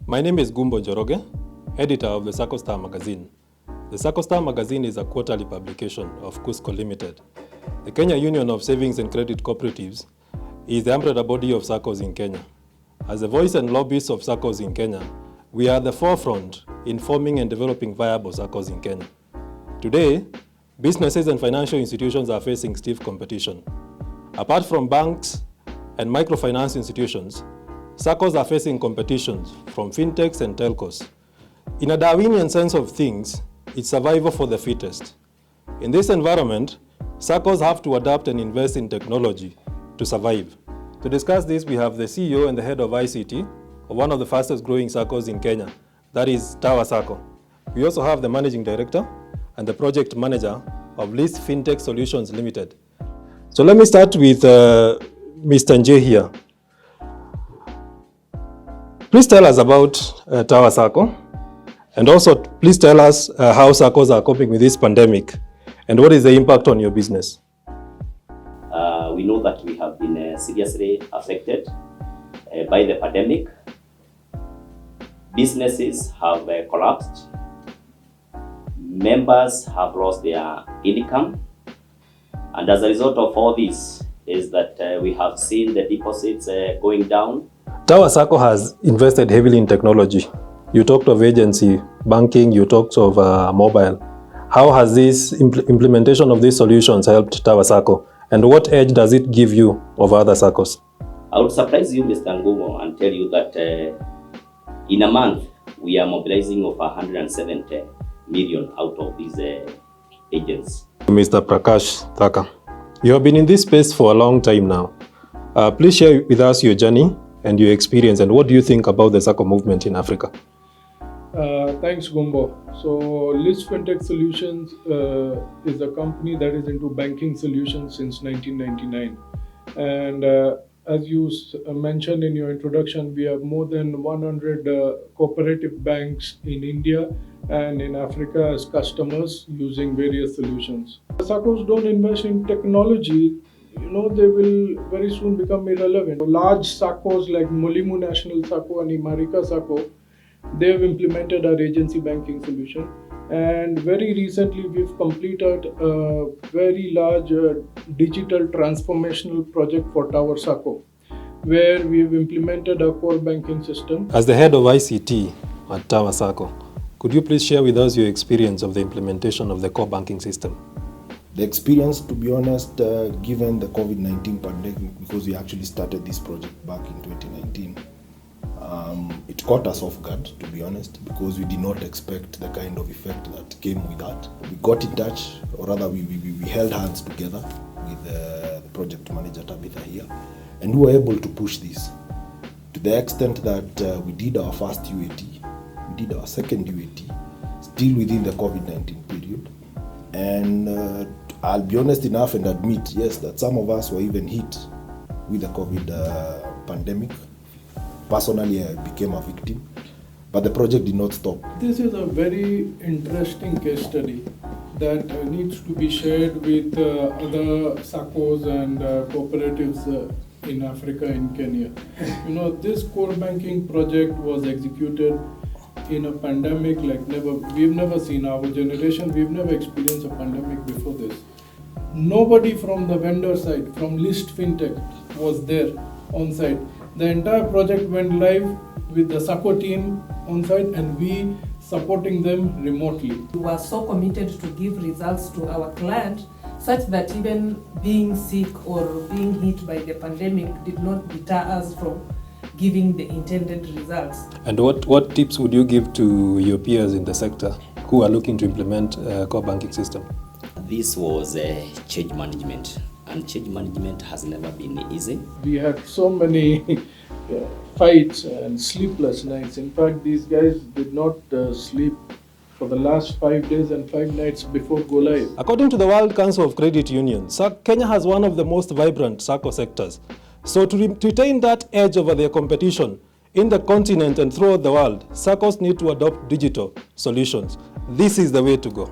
My name is Gumbo Njoroge, editor of the SAACO magazine. The SAACO magazine is a quarterly publication of Cusco Limited. The Kenya Union of Savings and Credit Cooperatives is the umbrella body of SAACOs in Kenya. As the voice and lobbyist of SAACOs in Kenya, we are at the forefront in forming and developing viable SAACOs in Kenya. Today, businesses and financial institutions are facing stiff competition. Apart from banks and microfinance institutions, SAACOs are facing competitions from fintechs and telcos. In a Darwinian sense of things, it's survival for the fittest. In this environment, SAACOs have to adapt and invest in technology to survive. To discuss this, we have the CEO and the head of ICT of one of the fastest growing SAACOs in Kenya, that is Sacco. We also have the managing director and the project manager of List Fintech Solutions Limited. So let me start with Mr. Nje here. Please tell us about Sacco, and also please tell us how SAACOs are coping with this pandemic and what is the impact on your business. We know that we have been seriously affected by the pandemic. Businesses have collapsed. Members have lost their income. And as a result of all this is that we have seen the deposits going down. Sacco has invested heavily in technology. You talked of agency, banking, you talked of mobile. How has this implementation of these solutions helped Sacco? And what edge does it give you over other SAACOs? I would surprise you, Mr. Ngumo, and tell you that in a month, we are mobilizing over 170 million out of these agents. Mr. Prakash Thaka, you have been in this space for a long time now. Please share with us your journey and your experience, and what do you think about the SAACO movement in Africa? Thanks, Gumbo. So, List Fintech Solutions is a company that is into banking solutions since 1999. And as you mentioned in your introduction, we have more than 100 cooperative banks in India and in Africa as customers using various solutions. SAACOs don't invest in technology, they will very soon become irrelevant. Large SAACOs like Mulimu National SAACO and Imarika SAACO, they have implemented our agency banking solution. And very recently, we've completed a very large digital transformational project for Tower Sacco, where we've implemented a core banking system. As the head of ICT at Tower Sacco, could you please share with us your experience of the implementation of the core banking system? The experience, to be honest, given the COVID-19 pandemic, because we actually started this project back in 2019, it caught us off guard, to be honest, because we did not expect the kind of effect that came with that. We got in touch, or rather we held hands together with the project manager Tabitha here, and we were able to push this to the extent that we did our first UAT, we did our second UAT, still within the COVID-19 period. And I'll be honest enough and admit, yes, that some of us were even hit with the COVID pandemic. Personally, I became a victim, but the project did not stop. This is a very interesting case study that needs to be shared with other SAACOs and cooperatives in Africa, in Kenya. This core banking project was executed in a pandemic like we've never seen. Our generation, we've never experienced a pandemic before this. Nobody from the vendor side, from List Fintech, was there on site. The entire project went live with the Sacco team on site and we supporting them remotely. We were so committed to give results to our client such that even being sick or being hit by the pandemic did not deter us from giving the intended results. And what tips would you give to your peers in the sector who are looking to implement a core banking system? This was change management, and change management has never been easy. We had so many fights and sleepless nights. In fact, these guys did not sleep for the last 5 days and 5 nights before go live. According to the World Council of Credit Unions, Kenya has one of the most vibrant SAACO sectors. So to retain that edge over their competition in the continent and throughout the world, SAACOs need to adopt digital solutions. This is the way to go.